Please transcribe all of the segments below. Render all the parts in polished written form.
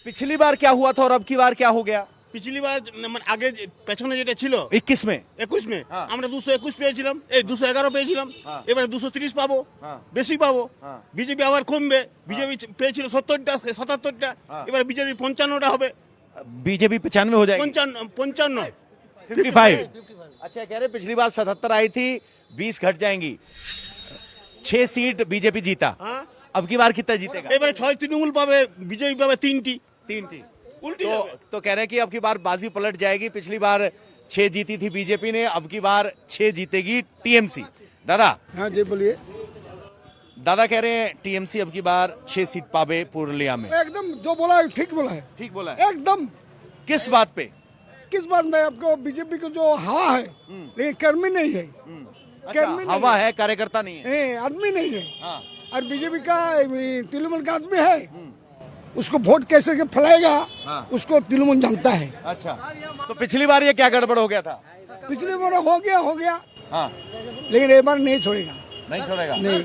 पिछली बार क्या हुआ था और अब की बार क्या हो गया? পিছলি বার আগে পেছনে যেটা ছিল 21 में 21 মে হ্যাঁ। আমরা 221 পেয়েছিলাম, এই 211 পেয়েছিলাম, হ্যাঁ। এবারে 230 পাবো, হ্যাঁ। বেশি পাবো। হ্যাঁ। বিজেপি আবার কমবে, বিজেপি পেয়েছিল 70টা 77টা, হ্যাঁ। এবারে বিজেপি 55টা হবে, बीजेपी 95 हो जाएगी, 55 55। अच्छा कह रहे पिछली बार 77 आई थी, 20 घट जाएंगी। 6 सीट बीजेपी जीता, হ্যাঁ। अब की बार कितना जीतेगा? এবারে 6 তৃণমূল পাবে, বিজেপি পাবে 3টি। 3 উল্টি तो, যাবে। तो कह रहे हैं कि अब की बार बाजी पलट जाएगी। पिछली बार 6 जीती थी बीजेपी ने, अब की बार 6 जीतेगी टीएमसी। दादा हाँ जी बोलिए। दादा कह रहे हैं टीएमसी अब की बार 6 सीट पावे पुरुलिया में। एकदम जो बोला है ठीक बोला है, ठीक बोला है। एकदम। किस बात पे? किस बात में? आपको बीजेपी को जो हवा है, लेकिन कर्मी नहीं है, अच्छा, कर्मी नहीं हवा है, कार्यकर्ता नहीं है। आदमी नहीं है। हाँ। और बीजेपी का तृणमूल का आदमी है, उसको वोट कैसे के फैलाएगा, हाँ। उसको तृणमूल जानता है। अच्छा, तो पिछली बार ये क्या गड़बड़ हो गया था? पिछले बार हो गया, हाँ, लेकिन एक बार नहीं छोड़ेगा। नहीं छोड़ेगा। नहीं,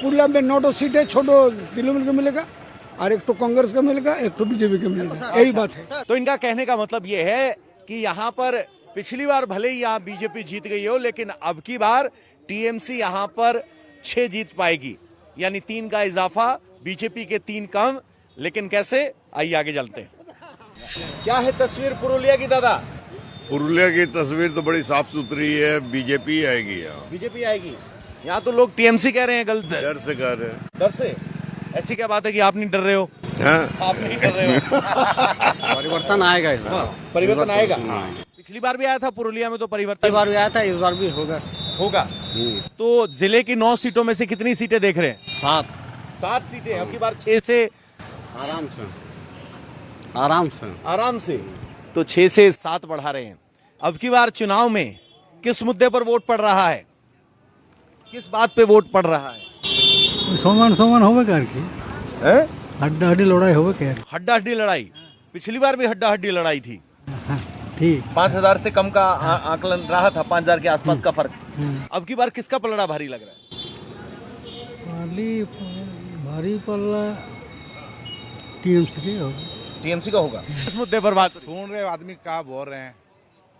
पुरला में 9 सीटें छोड़ो तृणमूल को मिलेगा, और एक तो कांग्रेस का मिलेगा, एक तो बीजेपी का मिलेगा, यही बात है। तो इनका कहने का मतलब ये है कि यहाँ पर पिछली बार भले ही यहाँ बीजेपी जीत गई हो, लेकिन अब की बार टीएमसी यहाँ पर 6 जीत पाएगी, यानी 3 का इजाफा, बीजेपी के 3 कम। लेकिन कैसे, आइए आगे चलते हैं। क्या है तस्वीर पुरुलिया की दादा? पुरुलिया की तस्वीर तो बड़ी साफ सुथरी है, बीजेपी आएगी यहाँ। बीजेपी आएगी। यहाँ तो लोग टीएमसी कह रहे हैं, गलत है। डर से कह रहे हैं। डर से? ऐसी क्या बात है कि आप नहीं डर रहे हो? हाँ? आप नहीं डर रहे हो? परिवर्तन आएगा इस बार। हाँ, परिवर्तन आएगा। पिछली बार भी आया था पुरुलिया में, तो परिवर्तन इस बार भी आया था, इस बार भी होगा। होगा। तो जिले की 9 सीटों में से कितनी सीटें देख रहे हैं? 7 सीटें। अब की बार 6 से आराम से तो 6 से 7 बढ़ा रहे हैं। अब की बार चुनाव में किस मुद्दे पर वोट पड़ रहा है, किस बात पे वोट पड़ रहा है? समान होवे करके हैं? हड्डा हड्डी लड़ाई होवे के हड्डा हड्डी लड़ाई। पिछली बार भी हड्डा हड्डी लड़ाई थी। ठीक 5000 से कम का आकलन रहा था, 5000 के आसपास का फर्क। अब की बार किसका पलड़ा भारी लग रहा है? भारी पल्ला टीएमसी के होगा। टीएमसी का होगा। इस मुद्दे पर बात सुन रहे आदमी क्या बोल रहे हैं,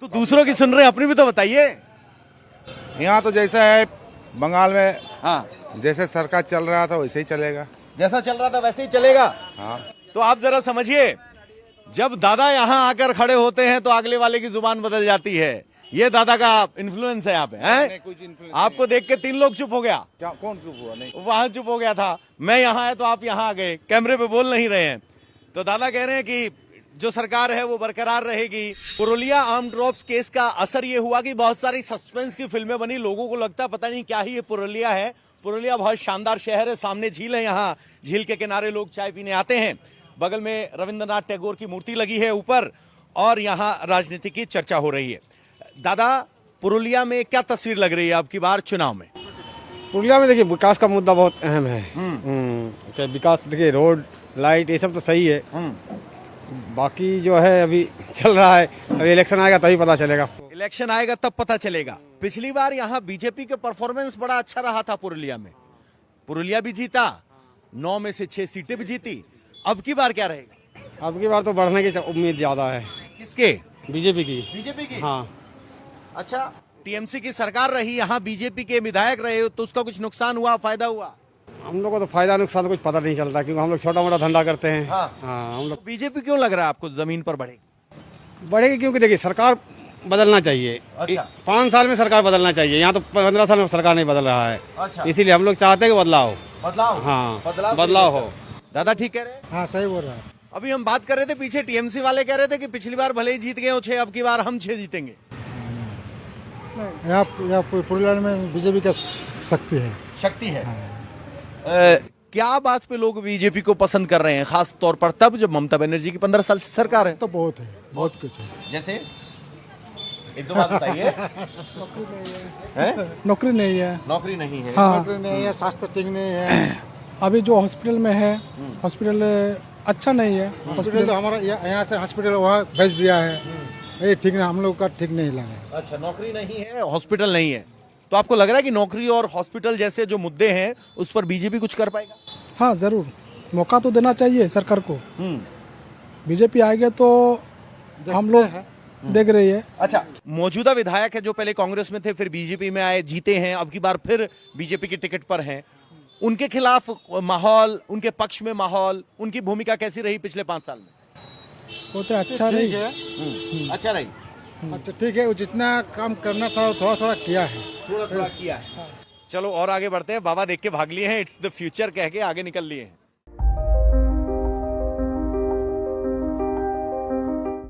तो दूसरों की सुन रहे हैं, अपनी भी तो बताइए। यहाँ तो जैसा है बंगाल में, हाँ, जैसे सरकार चल रहा था वैसे ही चलेगा। जैसा चल रहा था वैसे ही चलेगा। हाँ। तो आप जरा समझिए, जब दादा यहाँ आकर खड़े होते हैं तो अगले वाले की जुबान बदल जाती है। ये दादा का इन्फ्लुएंस है यहाँ पे, हैं? कुछ influence आपको देख के 3 लोग चुप हो गया। क्या कौन चुप हुआ? नहीं, वहां चुप हो गया था, मैं यहाँ आया तो आप यहाँ आ गए, कैमरे पे बोल नहीं रहे हैं। तो दादा कह रहे हैं कि जो सरकार है वो बरकरार रहेगी। पुरुलिया आर्म ड्रॉप्स केस का असर ये हुआ कि बहुत सारी सस्पेंस की फिल्में बनी, लोगों को लगता पता नहीं क्या ही ये पुरुलिया है। पुरुलिया बहुत शानदार शहर है, सामने झील है, यहाँ झील के किनारे लोग चाय पीने आते हैं, बगल में रविंद्रनाथ टैगोर की मूर्ति लगी है ऊपर, और यहाँ राजनीति की चर्चा हो रही है। दादा, पुरुलिया में क्या तस्वीर लग रही है आपकी बार चुनाव में? पुरुलिया में देखिए विकास का मुद्दा बहुत अहम है। विकास देखिए, रोड लाइट ये सब तो सही है, बाकी जो है अभी चल रहा है, अभी इलेक्शन आएगा तभी पता चलेगा। इलेक्शन आएगा तब पता चलेगा। पिछली बार यहाँ बीजेपी के परफॉर्मेंस बड़ा अच्छा रहा था पुरुलिया में, पुरुलिया भी जीता, 9 में से 6 सीटें भी जीती। अब की बार क्या रहेगा? अब की बार तो बढ़ने की उम्मीद ज्यादा है। किसके? बीजेपी की। बीजेपी की? हाँ। अच्छा, टीएमसी की सरकार रही, यहाँ बीजेपी के विधायक रहे, तो उसका कुछ नुकसान हुआ, फायदा हुआ? हम लोग को तो फायदा नुकसान कुछ पता नहीं चलता, क्योंकि हम लोग छोटा मोटा धंधा करते हैं। हाँ। हम लोग बीजेपी क्यों लग रहा है आपको जमीन पर बढ़ेगी? बढ़ेगी क्योंकि देखिए सरकार बदलना चाहिए। अच्छा। 5 साल में सरकार बदलना चाहिए, यहाँ तो 15 साल में सरकार नहीं बदल रहा है। अच्छा। इसीलिए हम लोग चाहते हैं कि बदलाव हाँ, बदलाव हो। दादा ठीक कह रहे हैं? हाँ सही बोल रहा है। अभी हम बात कर रहे थे, पीछे टीएमसी वाले कह रहे थे कि पिछली बार भले ही जीत गए हो 6, अब की बार हम 6 जीतेंगे। यहाँ पुरुलिया में बीजेपी का शक्ति है। क्या बात पे लोग बीजेपी को पसंद कर रहे हैं, खास तौर पर तब जब ममता बनर्जी की 15 साल से सरकार है? तो बहुत है, बहुत कुछ है। जैसे एक दो बात बताइए। नौकरी नहीं है। नौकरी नहीं है। हाँ, नौकरी नहीं है, स्वास्थ्य ठीक नहीं है। अभी जो हॉस्पिटल में है, हॉस्पिटल अच्छा नहीं है। हॉस्पिटल तो हमारा यहाँ से हॉस्पिटल वहाँ भेज दिया है, ये ठीक नहीं, हम लोग का ठीक नहीं लगा। अच्छा, नौकरी नहीं है, हॉस्पिटल नहीं है, तो आपको लग रहा है कि नौकरी और हॉस्पिटल जैसे जो मुद्दे हैं उस पर बीजेपी कुछ कर पाएगा? हाँ जरूर, मौका तो देना चाहिए सरकार को। बीजेपी आएगा तो हम लोग देख रही है। अच्छा, मौजूदा विधायक है जो पहले कांग्रेस में थे, फिर बीजेपी में आए, जीते हैं, अब की बार फिर बीजेपी की टिकट पर हैं, उनके खिलाफ माहौल, उनके पक्ष में माहौल, उनकी भूमिका कैसी रही पिछले 5 साल में? वो तो अच्छा नहीं। अच्छा रही, अच्छा ठीक है, वो जितना काम करना था वो थोड़ा थोड़ा किया है। थोड़ा थोड़ा किया है। चलो और आगे बढ़ते हैं। बाबा देख के भाग लिए हैं, इट्स द फ्यूचर कह के आगे निकल लिए हैं।